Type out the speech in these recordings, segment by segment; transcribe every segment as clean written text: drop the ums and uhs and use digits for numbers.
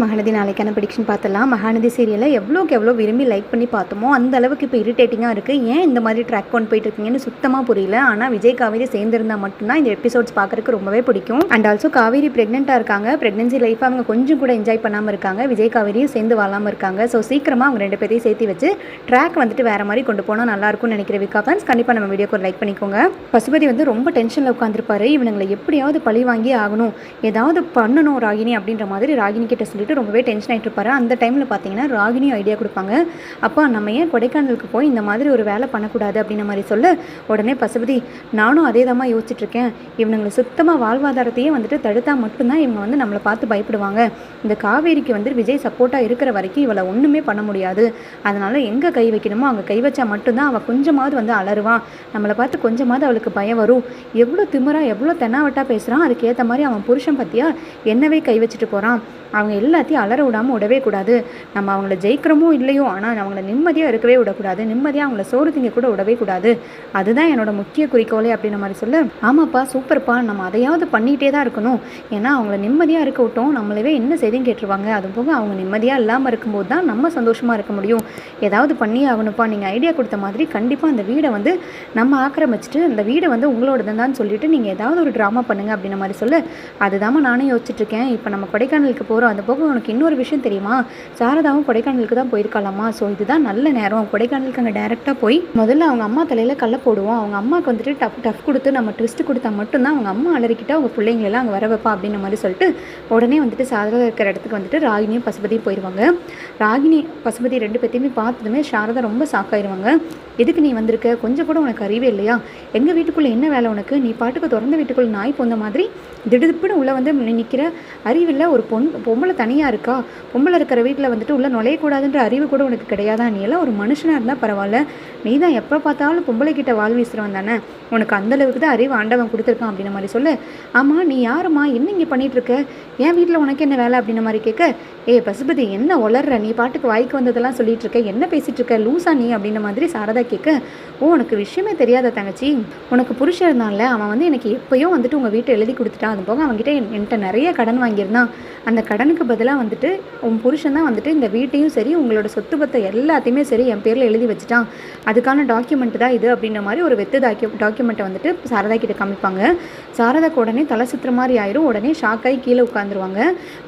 மகாநதி நாளைக்கான ப்ரெடிக்ஷன் பார்த்தலாம். மகாநதி சீரியலை எவ்வளோக்கு எவ்வளோ விரும்பி லைக் பண்ணி பார்த்தோமோ அந்த அளவுக்கு இப்போ இரிட்டேட்டிங்காக இருக்குது. ஏன் இந்த மாதிரி ட்ராக் கொண்டு போயிட்டு இருக்கீங்கன்னு சுத்தமாக புரியல. ஆனால் விஜய் காவேரி சேர்ந்துருந்தால் மட்டும்தான் இந்த எபிசோட்ஸ் பார்க்குறதுக்கு ரொம்பவே பிடிக்கும். அண்ட் ஆல்சோ காவேரி ப்ரெக்னெண்ட்டாக இருக்காங்க. ப்ரெக்னன்சி லைஃப் அவங்க கொஞ்சம் கூட என்ஜாய் பண்ணாமல் இருக்காங்க. விஜய் காவேரியும் சேர்ந்து வாழாமல் இருக்காங்க. ஸோ சீக்கிரமாக அவங்க ரெண்டு பேரையும் சேர்த்து வச்சு ட்ராக் வந்துட்டு வேறு மாதிரி கொண்டு போனால் நல்லாயிருக்கும்னு நினைக்கிற விகா ஃபேன்ஸ் கண்டிப்பாக நம்ம வீடியோக்கு ஒரு லைக் பண்ணிக்கோங்க. பசுபதி வந்து ரொம்ப டென்ஷனில் உட்காந்துருப்பாரு. இவங்களை எப்படியாவது பழி வாங்கி ஆகணும், ஏதாவது பண்ணணும் ராகினி அப்படின்ற மாதிரி ராகினி கிட்ட சொல்லிட்டு ரொம்பவே டென்ஷன் ஆகிட்டு இருப்பாரு. அந்த டைமில் பார்த்தீங்கன்னா ராகினி ஐடியா கொடுப்பாங்க. அப்போ நம்ம ஏன் கொடைக்கானலுக்கு போய் இந்த மாதிரி ஒரு வேலை பண்ணக்கூடாது அப்படின்ற மாதிரி சொல்ல உடனே பசுபதி நானும் அதே தான் யோசிச்சுட்ருக்கேன். இவனுங்களை சுத்தமாக வாழ்வாதாரத்தையே வந்துட்டு தடுத்தா மட்டும்தான் இவங்க வந்து நம்மளை பார்த்து பயப்படுவாங்க. இந்த காவேரிக்கு வந்து விஜய் சப்போர்ட்டாக இருக்கிற வரைக்கும் இவளை ஒன்றுமே பண்ண முடியாது. அதனால் எங்கே கை வைக்கணுமோ அங்கே கை வச்சா மட்டும்தான் அவள் கொஞ்சமாவது வந்து அலறுவான். நம்மளை பார்த்து கொஞ்சமாவது அவளுக்கு பயம் வரும். எவ்வளோ திமிரா எவ்வளோ தென்னாவட்டா பேசுகிறான். அதுக்கேற்ற மாதிரி அவன் புருஷன் பற்றியா என்னவே கை வச்சுட்டு போகிறான். அவங்க எல்லாத்தையும் அலற விடாமல் விடவே கூடாது. நம்ம அவங்கள ஜெயிக்கிறோமோ இல்லையோ, ஆனால் அவங்கள நிம்மதியாக இருக்கவே விடக்கூடாது. நிம்மதியாக அவங்கள சோறு திங்க கூட விடவே கூடாது. அதுதான் என்னோட முக்கிய குறிக்கோளே அப்படின்ற மாதிரி சொல்ல, ஆமாப்பா சூப்பர்ப்பா, நம்ம அதையாவது பண்ணிகிட்டே தான் இருக்கணும். ஏன்னா அவங்கள நிம்மதியாக இருக்க விட்டோம் நம்மளவே என்ன செய்தின்னு கேட்டுருவாங்க. அது போக அவங்க நிம்மதியாக இல்லாமல் இருக்கும்போது தான் நம்ம சந்தோஷமாக இருக்க முடியும். ஏதாவது பண்ணி ஆகணும்ப்பா. நீங்கள் ஐடியா கொடுத்த மாதிரி கண்டிப்பாக அந்த வீடை வந்து நம்ம ஆக்கிரமிச்சிட்டு அந்த வீடை வந்து உங்களோட தான் சொல்லிட்டு நீங்கள் ஏதாவது ஒரு ட்ராமா பண்ணுங்கள் அப்படின்ற மாதிரி சொல்ல, அதுதாம்மா நானும் யோசிச்சுட்ருக்கேன். இப்போ நம்ம கொடைக்கானலுக்கு போகிறோம். அந்த போக உனக்கு இன்னொரு விஷயம் தெரியுமா, சாரதாவும் கொடைக்கானலுக்கு தான் போயிருக்கலாமா. ஸோ இதுதான் நல்ல நேரம். கொடைக்கானலுக்கு அங்கே டேரெக்டாக போய் முதல்ல அவங்க அம்மா தலையில் கல்லை போடுவோம். அவங்க அம்மாவுக்கு வந்துட்டு டஃப் கொடுத்து நம்ம ட்விஸ்ட் கொடுத்தா மட்டும்தான் அவங்க அம்மா அலறிக்கிட்ட அவங்க பிள்ளைங்களெல்லாம் அங்கே வர வைப்பா அப்படின்ற மாதிரி சொல்லிட்டு உடனே வந்துட்டு சாரதா இருக்கிற இடத்துக்கு வந்துட்டு ராகினியும் பசுபதியும் போயிடுவாங்க. ராகினி பசுபதி ரெண்டு பேர்த்தையுமே பார்த்ததுமே சாரதா ரொம்ப ஷாக்காயிருவாங்க. எதுக்கு நீ வந்திருக்க, கொஞ்சம் கூட உனக்கு அறிவே இல்லையா? எங்கள் வீட்டுக்குள்ளே என்ன வேலை உனக்கு? நீ பாட்டுக்கு திறந்த வீட்டுக்குள்ளே நாய் போந்த மாதிரி திடுப்புன்னு உள்ளே வந்து நிற்கிற அறிவில்லை. ஒரு பொம்பளை தனியாக இருக்கா, பொம்பளை இருக்கிற வீட்டில் வந்துட்டு உள்ளே நுழையக்கூடாதுன்ற அறிவு கூட உனக்கு கிடையாதா? நீ எல்லாம் ஒரு மனுஷனாக இருந்தால் பரவாயில்ல. நீ தான் எப்போ பார்த்தாலும் பொம்பளைக்கிட்ட வாழ் வீசுகிறவன் தானே. உனக்கு அந்தளவுக்கு தான் அறிவு ஆண்டவன் கொடுத்துருக்கான் அப்படின்ற மாதிரி சொல்ல, ஆமாம் நீ யாருமா, என்ன இங்கே பண்ணிகிட்ருக்க, என் வீட்டில் உனக்கு என்ன வேலை அப்படின்ற மாதிரி கேட்க, பசுபதி என்ன வளர்ற, நீ பாட்டுக்கு வாய்க்கு வந்ததெல்லாம் சொல்லிட்டு இருக்க, என்ன பேசிகிட்டு இருக்க, லூசா நீ அப்படின்ற மாதிரி சாரதா கேட்க, உனக்கு விஷயமே தெரியாத தங்கச்சி, உனக்கு புருஷன் இருந்தான்ல, அவன் வந்து எனக்கு எப்போயும் வந்துட்டு உங்கள் வீட்டை எழுதி கொடுத்துட்டான். அது போக அவங்ககிட்ட என்கிட்ட நிறைய கடன் வாங்கியிருந்தான். அந்த கடனுக்கு பதிலாக வந்துட்டு உன் புருஷன் தான் வந்துட்டு இந்த வீட்டையும் சரி உங்களோட சொத்து பத்தை எல்லாத்தையுமே சரி என் பேரில் எழுதி வச்சுட்டான். அதுக்கான டாக்குமெண்ட் தான் இது அப்படின்ற மாதிரி ஒரு வெத்து டாக்குமெண்ட்டை வந்துட்டு சாரதா கிட்ட காமிப்பாங்க. சாரதாக்கு உடனே தலை சுற்றுற மாதிரி ஆயிரும். உடனே ஷாக்காகி கீழே உட்காந்துருவாங்க.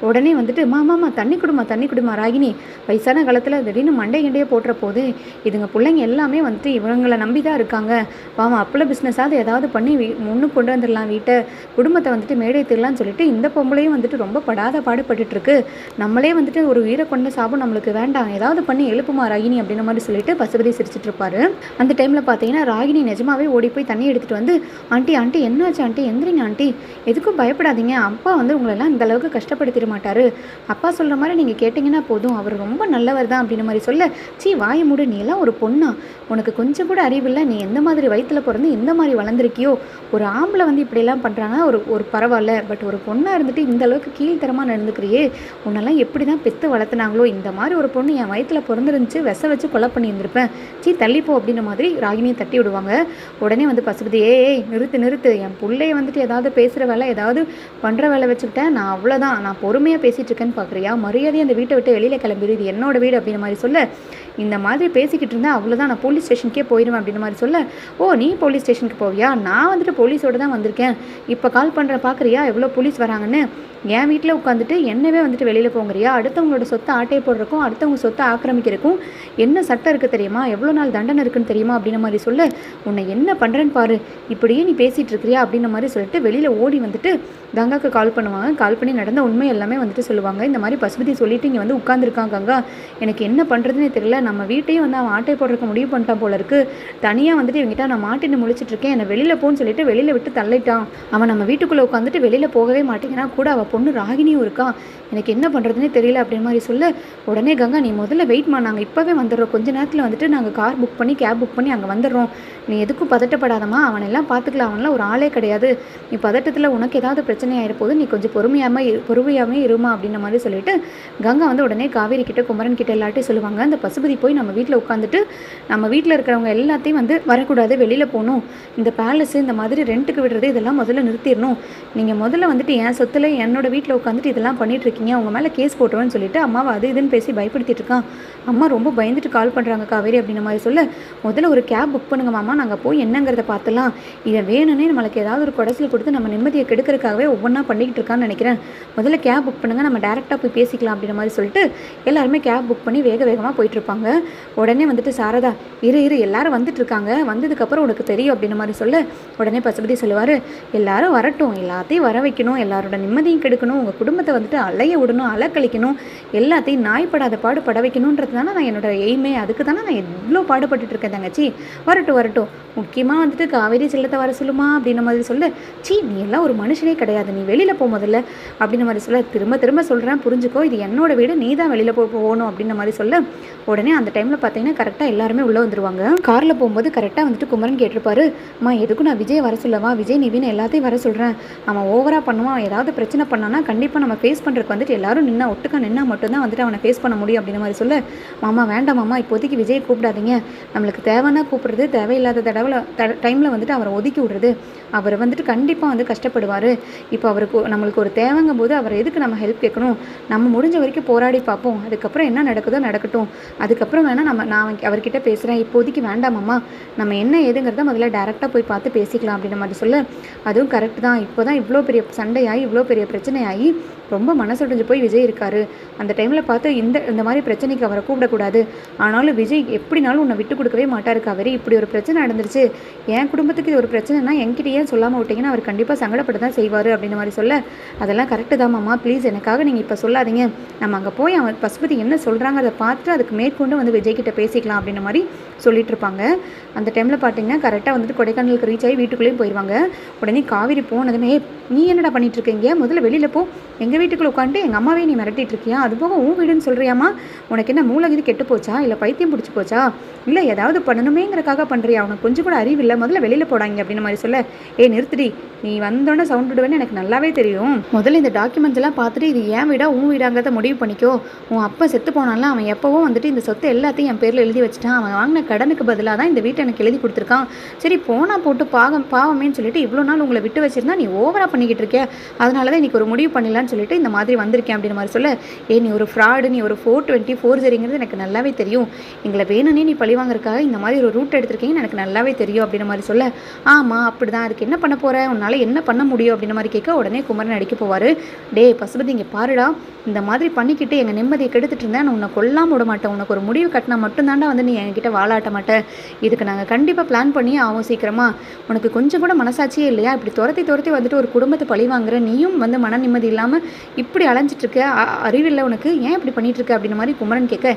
உடனே வந்துட்டு மாமா தண்ணி குடுமா ராகினி, வயசான காலத்தில் திடீர்னு மண்டை கிண்டையே போட்டுற போது இதுங்க பிள்ளைங்க எல்லாமே வந்துட்டு இவங்களை நம்பி தான் இருக்காங்க. வாமா அப்பள பிஸ்னஸாவது ஏதாவது பண்ணி முன்னுக்கு கொண்டு வந்துடலாம், வீட்டை குடும்பத்தை வந்துட்டு மேடை திருலான்னு சொல்லிட்டு இந்த பொம்பளையும் வந்துட்டு ரொம்ப படாத பாடுபட்டுருக்கு. நம்மளே வந்துட்டு ஒரு உயிரை கொண்ட சாபம் நம்மளுக்கு வேண்டாம், ஏதாவது பண்ணி எழுப்புமா ராகினி அப்படின்ற மாதிரி சொல்லிட்டு பசுபதி சிரிச்சிட்டு இருப்பாரு. அந்த டைமில் பார்த்தீங்கன்னா ராகினி நிஜமாவே ஓடி போய் தண்ணி எடுத்துகிட்டு வந்து, ஆண்டி என்னாச்சு ஆண்டி, எந்திரிங்க ஆண்டி, எதுக்கும் பயப்படாதீங்க, அப்பா வந்து உங்களெல்லாம் இந்த அளவுக்கு கஷ்டப்படுத்திட மாட்டாரு, அப்பா சொல்கிற மாதிரி நீங்கள் கேட்டிங்கன்னா போதும், அவர் ரொம்ப நல்லவர் தான் அப்படின்ற மாதிரி சொல்ல, வாய மூடு, நீ எல்லாம் ஒரு பொண்ணா, உனக்கு கொஞ்சம் கூட அறிவில்லை, நீ எந்த மாதிரி வயிற்றில் பிறந்து எந்த மாதிரி வளர்ந்துருக்கியோ, ஒரு ஆம்பளை வந்து இப்படியெல்லாம் பண்ணுறாங்கன்னா ஒரு பரவாயில்ல, பட் ஒரு பொண்ணாக இருந்துட்டு இந்த அளவுக்கு கீழ்த்தரமாக நடந்துக்கிறியே, உன்னெல்லாம் எப்படி தான் பெற்று வளர்த்துனாங்களோ, இந்த மாதிரி ஒரு பொண்ணு என் வயிற்றில் பிறந்துருந்துச்சு, விச வச்சு கொலை பண்ணியிருந்திருப்பேன், தள்ளிப்போ அப்படின்ற மாதிரி ராகினியை தட்டி விடுவாங்க. உடனே வந்து பசுபதி நிறுத்து, என் பிள்ளைய வந்துட்டு ஏதாவது பேசுகிற வேலை ஏதாவது பண்ணுற வேலை வச்சுக்கிட்டேன், நான் அவ்வளோதான், நான் பொறுமையாக பேசிகிட்டு இருக்கேன்னு பார்க்குறியா, மரியாதையை அந்த வீட்டை விட்டு வெளியில் கிளம்பிடு, இது என்னோட வீடு அப்படின்ற மாதிரி சொல்ல, இந்த மாதிரி பேசிக்கிட்டு இருந்தால் அவ்வளோதான், நான் போலீஸ் ஸ்டேஷனுக்கே போயிடுவேன் அப்படின்ற மாதிரி சொல்ல, நீ போலீஸ் ஸ்டேஷனுக்கு போவியா, நான் வந்துட்டு போலீஸோடு தான் வந்திருக்கேன், இப்போ கால் பண்ணுற பார்க்குறியா எவ்வளோ போலீஸ் வராங்கன்னு, என் வீட்டில் உட்காந்துட்டு என்னவே வந்துட்டு வெளியில் போங்கிறியா, அடுத்தவங்களோட சொத்தை ஆட்டையை போடுறக்கும் அடுத்தவங்க சொத்தை ஆக்கிரமிக்கிறக்கும் என்ன சட்டம் இருக்குது தெரியுமா, எவ்வளோ நாள் தண்டனை இருக்குன்னு தெரியுமா அப்படின்ற மாதிரி சொல்ல, உன்னை என்ன பண்ணுறேன்னு பாரு, இப்படியே நீ பேசிகிட்டு இருக்கிறியா அப்படின்ற மாதிரி சொல்லிட்டு வெளியில் ஓடி வந்துட்டு கங்காவுக்கு கால் பண்ணுவாங்க. கால் பண்ணி நடந்த உண்மை எல்லாமே வந்துட்டு சொல்லுவாங்க. இந்த மாதிரி பசுபதி சொல்லிட்டு இங்கே வந்து உட்காந்துருக்கான் கங்கா, எனக்கு என்ன பண்ணுறதுனே தெரியல, நம்ம வீட்டையும் வந்து அவன் ஆட்டை போடுறதுக்கு முடிவு பண்ணிட்டான் போல இருக்குது, தனியாக வந்துட்டு இவங்கிட்ட நான் மாட்டின்னு முழிச்சிட்டு இருக்கேன், என்னை வெளியில் போன்னு சொல்லிட்டு வெளியில் விட்டு தள்ளிட்டான், அவன் நம்ம வீட்டுக்குள்ளே உட்காந்துட்டு வெளியில் போகவே மாட்டேங்கிறா, கூட அவள் பொண்ணு ராகினியும் இருக்கா, எனக்கு என்ன பண்ணுறதுனே தெரியல அப்படின்ற மாதிரி சொல்ல, உடனே கங்கா நீ முதல்ல வெயிட்மா, நாங்கள் இப்போவே வந்துடுறோம், கொஞ்ச நேரத்தில் வந்துட்டு நாங்கள் கேப் புக் பண்ணி அங்கே வந்துடுறோம், நீ எதுக்கும் பதட்டப்படாதமா, அவனெல்லாம் பார்த்துக்கலாம், அவனெல்லாம் ஒரு ஆளே கிடையாது, நீ பதட்டத்தில் உனக்கு ஏதாவது பிரச்சனை ஆகிருப்போது, நீ கொஞ்சம் பொறுமையாமே இருமா அப்படின்ற மாதிரி சொல்லிட்டு கங்கா வந்து உடனே காவேரி கிட்ட குமரன் கிட்ட எல்லாட்டையும் சொல்லுவாங்க. அந்த பசுபதி போய் நம்ம வீட்டில் உட்காந்துட்டு நம்ம வீட்டில் இருக்கிறவங்க எல்லாத்தையும் வந்து வரக்கூடாது, வெளியில் போகணும், இந்த பேலஸு இந்த மாதிரி ரெண்ட்டுக்கு விடுறது இதெல்லாம் முதல்ல நிறுத்திடணும், நீங்கள் முதல்ல வந்துட்டு என் சொத்தில் என்னோடய வீட்டில் உட்காந்துட்டு இதெல்லாம் பண்ணிகிட்ருக்கீங்க, உங்கள் மேலே கேஸ் போட்டுருவேன்னு சொல்லிட்டு அம்மாவை அது இதுன்னு பேசி பயப்படுத்திட்டு இருக்கான். அம்மா ரொம்ப பயந்துட்டு கால் பண்ணுறாங்க காவேரி அப்படின்ற மாதிரி சொல்ல, முதல்ல ஒரு கேப் புக் பண்ணுங்க மாமா, நாங்கள் போய் என்னங்கிறத பார்த்துலாம், இதை வேணும்னே நம்மளுக்கு ஏதாவது ஒரு குடைச்சல் கொடுத்து நம்ம நிம்மதியை கெடுக்கிறதுக்காகவே ஒவ்வொன்றா பண்ணிக்கிட்டு இருக்கான்னு நினைக்கிறேன், முதல்ல கேப் புக் பண்ணுங்கள், நம்ம டேரெக்டாக போய் பேசிக்கலாம் அப்படின்ற மாதிரி சொல்லிட்டு எல்லாருமே கேப் புக் பண்ணி வேகமாக போயிட்டுருப்பாங்க. உடனே வந்துட்டு சாரதா இரு எல்லாரும் வந்துட்டு இருக்காங்க, வந்ததுக்கப்புறம் உனக்கு தெரியும் அப்படின்ற மாதிரி சொல்ல, உடனே பசுபதி சொல்லுவார், எல்லாரும் வரட்டும், எல்லாத்தையும் வர வைக்கணும், எல்லாரோட நிம்மதியும் கெடுக்கணும், உங்கள் குடும்பத்தை வந்துட்டு அலைய விடணும், அலக்கழிக்கணும், எல்லாத்தையும் நாய்ப்படாத பாடுபட வைக்கணுன்றது தானே நான் என்னோட எய்மே, அதுக்கு தானே நான் எவ்வளோ பாடுபட்டு இருக்கேன் தங்கச்சி, வரட்டும் முக்கியமாக வந்துட்டு காவேரி செல்லத்தை வர சொல்லுமா அப்படின்ற மாதிரி சொல்ல, நீ எல்லாம் ஒரு மனுஷனே கிடையாது, நீ வெளியில் போ முதல்ல அப்படின்ற மாதிரி சொல்ல, திரும்ப சொல்கிறேன் புரிஞ்சுக்கோ, இது என்னோட வீடு, நீ தான் வெளியில் போகணும் அப்படின்ற மாதிரி சொல்ல, உடனே அந்த டைமில் பார்த்தீங்கன்னா கரெக்டாக எல்லாருமே உள்ளே வந்துருவாங்க. காரில் போகும்போது கரெக்டாக வந்துட்டு குமரன் கேட்டிருப்பாரு, எதுக்கும் நான் விஜய் வர சொல்லவா, விஜய் நிவின் எல்லாத்தையும் வர சொல்கிறேன், அவன் ஓவராக பண்ணுவான், ஏதாவது பிரச்சனை பண்ணானா கண்டிப்பாக நம்ம ஃபேஸ் பண்ணுறதுக்கு வந்துட்டு எல்லாரும் ஒட்டுக்கா நின்னா மட்டும்தான் வந்துட்டு அவனை ஃபேஸ் பண்ண முடியும் அப்படின்ற மாதிரி சொல்ல, மாமா வேண்டாம் மாமா, இப்போதைக்கு விஜய் கூப்பிடாதீங்க, நம்மளுக்கு தேவைன்னா கூப்பிடுறது, தேவையில்லாத டைமில் வந்துட்டு அவரை ஒதுக்கி விடுறது, அவர் வந்துட்டு கண்டிப்பாக வந்து கஷ்டப்படுவார், இப்போ அவருக்கு நம்மளுக்கு ஒரு தேவைங்கும் போது அவர் எதுக்கு நம்ம ஹெல்ப் கேட்கணும், நம்ம முடிஞ்ச வரைக்கும் போராடி பார்ப்போம், அதுக்கப்புறம் என்ன நடக்குதோ நடக்கட்டும், அதுக்கப்புறம் வேணால் நான் அவர்கிட்ட பேசுகிறேன், இப்போதைக்கு வேண்டாமம்மா, நம்ம என்ன ஏதுங்கிறத முதல்ல டேரெக்டாக போய் பார்த்து பேசிக்கலாம் அப்படின்ற மாதிரி சொல்ல, அதுவும் கரெக்ட் தான், இப்போ தான் இவ்வளோ பெரிய சண்டையாகி இவ்வளோ பெரிய பிரச்சனையாகி ரொம்ப மனசுடைஞ்சு போய் விஜய் இருக்காரு, அந்த டைமில் பார்த்து இந்த மாதிரி பிரச்சனைக்கு அவரை கூப்பிடக்கூடாது, ஆனாலும் விஜய் எப்படினாலும் உன்னை விட்டு கொடுக்கவே மாட்டாரு காவேரி, இப்படி ஒரு பிரச்சனை நடந்துருச்சு, என் குடும்பத்துக்கு இது ஒரு பிரச்சனைனா என்கிட்ட ஏன் சொல்லாமல் விட்டீங்கன்னா அவர் கண்டிப்பாக சங்கடப்பட்டு தான் செய்வார் அப்படின்ற மாதிரி சொல்ல, அதெல்லாம் கரெக்டு தான் மாமா, ப்ளீஸ் எனக்காக நீங்கள் இப்போ சொல்லாதீங்க, நம்ம அங்கே போய் அவன் பசுபதி என்ன சொல்கிறாங்க அதை பார்த்துட்டு அதுக்கு மேற்கொண்டு வந்து விஜய்கிட்ட பேசிக்கலாம் அப்படின்ற மாதிரி சொல்லிட்டு இருப்பாங்க. அந்த டைமில் பார்த்தீங்கன்னா கரெக்டாக வந்துட்டு கொடைக்கானலுக்கு ரீச் ஆகி வீட்டுக்குள்ளேயும் போயிடுவாங்க. உடனே காவேரி போனதுமே, நீ என்னடா பண்ணிட்டு இருக்கீங்க, முதல்ல வெளியில் போ, எங்கள் வீட்டுக்குள்ளே உட்காந்துட்டு எங்கள் அம்மாவே நீ மிரட்டிட்டு இருக்கியா, அது போக உன் வீடுன்னு சொல்கிறியாமா, உனக்கு என்ன மூலகிது கெட்டு போச்சா, இல்லை பைத்தியம் பிடிச்சி போச்சா, இல்லை ஏதாவது பண்ணணுமேங்கிறக்காக பண்ணுறியா, உனக்கு கொஞ்சம் கூட அறிவில்லை, முதல்ல வெளியில் போடாங்க அப்படின்ற மாதிரி சொல்ல, நிறுத்துடி, நீ வந்தோடனே சவுண்ட் விடுவேன்னு எனக்கு நல்லாவே தெரியும், முதல்ல இந்த டாக்குமெண்ட்ஸ் எல்லாம் பார்த்துட்டு இது ஏன் வீடா உன் வீடாங்கிறத முடிவு பண்ணிக்கோ, உன் அப்பா செத்து போனாலும் அவன் எப்போவும் வந்துட்டு இந்த சொத்தை எல்லாத்தையும் என் பேரில் எழுதி வச்சுட்டான், அவன் வாங்கின கடனுக்கு பதிலாக தான் இந்த வீட்டை எனக்கு எழுதி கொடுத்துருக்கான், சரி போனால் போட்டு பாவமேன்னு சொல்லிட்டு இவ்வளோ நாள் உங்களை விட்டு வச்சிருந்தா நீ ஓவராக பண்ணிக்கிட்டு இருக்கே, அதனால தான் இன்றைக்கி ஒரு முடிவு பண்ணிடலான்னு சொல்லிட்டு இந்த மாதிரி வந்திருக்கேன் அப்படின்ற மாதிரி சொல்ல, நீ ஒரு ஃப்ராடு, நீ ஒரு 420 4 எனக்கு நல்லாவே தெரியும், எங்களை வேணும்னே நீ பழி வாங்குறதுக்காக இந்த மாதிரி ஒரு ரூட் எடுத்திருக்கீங்கன்னு எனக்கு நல்லாவே தெரியும் அப்படின்ற மாதிரி சொல்ல, ஆமாம் அப்படி தான், அதுக்கு என்ன பண்ண போகிற, உன்னால் என்ன பண்ண முடியும் அப்படின்ற மாதிரி கேட்க, உடனே குமரன் அடிக்க போவார், பசுபதி இங்கே பாருடா, இந்த மாதிரி பண்ணிக்கிட்டு எங்கள் நிம்மதியை கெடுத்துட்டு இருந்தேன், நான் உன்னை கொல்லாமல் விட மாட்டேன், உனக்கு ஒரு முடிவு கட்டினா மட்டும்தாண்டா வந்து நீ என்கிட்ட வாழாட்ட மாட்டேன், இதுக்கு நாங்கள் கண்டிப்பாக பிளான் பண்ணி ஆகும் சீக்கிரமாக, உனக்கு கொஞ்சம் கூட மனசாட்சியே இல்லையா, இப்படி துரத்தி வந்துட்டு ஒரு குடும்பத்தை பழி வாங்குற, நீயும் வந்து மன நிம்மதி இல்லாமல் இப்படி அலைஞ்சிட்ருக்க, அறிவில்லை உனக்கு, ஏன் இப்படி பண்ணிட்டு இருக்க அப்படின்ற மாதிரி குமரன் கேட்க,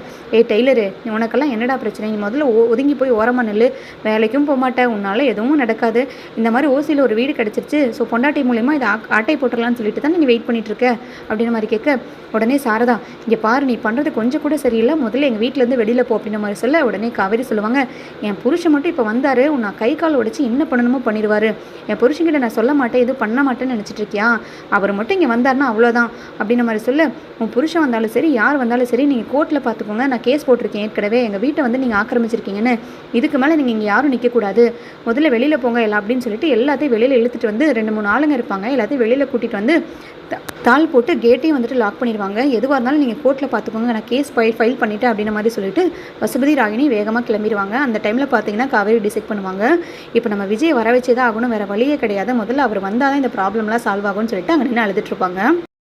டெய்லரு உனக்கெல்லாம் என்னடா பிரச்சனை, நீ முதல்ல ஒதுங்கி போய் ஓரமாக நெல், வேலைக்கும் போக மாட்டேன், உன்னால் எதுவும் நடக்காது, இந்த மாதிரி ஓசியில் ஒரு வீடு கிடச்சிருச்சு, ஸோ பொண்டாட்டி மூலியமாக இதை ஆட்டை போட்டுடலான்னு சொல்லிட்டு தான் நீ வெயிட் பண்ணிட்டுருக்க அப்படின்ற மாதிரி கேட்க, உடனே சாரதா இங்கே பாரு, நீ பண்ணுறது கொஞ்சம் கூட சரியில்லை, முதல்ல எங்கள் வீட்டிலேருந்து வெளியில் போ அப்படின்ற மாதிரி சொல்ல, உடனே காவேரி சொல்லுவாங்க, என் புருஷன் மட்டும் இப்போ வந்தார், நான் கை கால் உடைச்சி என்ன பண்ணணுமோ பண்ணிடுவார், என் புருஷன்கிட்ட நான் சொல்ல மாட்டேன், எதுவும் பண்ண மாட்டேன்னு நினச்சிட்டு இருக்கியா, அவர் மட்டும் இங்கே வந்தார்னா அவ்வளோதான் அப்படின்ற மாதிரி சொல்ல, உன் புருஷன் வந்தாலும் சரி யார் வந்தாலும் சரி நீங்கள் கோர்ட்டில் பார்த்துக்கோங்க, நான் கேஸ் போட்டிருக்கேன் ஏற்கனவே, எங்கள் வீட்டை வந்து நீங்கள் ஆக்கிரமிச்சிருக்கீங்கன்னு, இதுக்கு மேலே நீங்கள் இங்கே யாரும் நிற்கக்கூடாது, முதல்ல வெளியில் போங்க எல்லாம் அப்படின்னு சொல்லிட்டு எல்லாத்தையும் வெளியில் இழுத்துட்டு வந்து 2 3 ஆளுங்க இருப்பாங்க, எல்லாத்தையும் வெளியில் கூட்டிகிட்டு வந்து தாள் போட்டு கேட்டையும் வந்துட்டு லாக் பண்ணிடுவாங்க, எதுவாக இருந்தாலும் நீங்கள் கோர்ட்டில் பார்த்துக்கோங்க, நான் கேஸ் ஃபைல் பண்ணிவிட்டேன் அப்படின்ற மாதிரி சொல்லிட்டு பசுபதி ராகினி வேகமாக கிளம்பிடுவாங்க. அந்த டைமில் பார்த்தீங்கன்னா காவேரி டிசைட் பண்ணுவாங்க, இப்போ நம்ம விஜய் வர வச்சே தான் ஆகணும், வேறு வழியே கிடையாது, முதல்ல அவர் வந்தால் தான் இந்த ப்ராப்ளம்லாம் சால்வ் ஆகும்னு சொல்லிட்டு அங்கே நின்று அழுதுட்டுருப்பாங்க.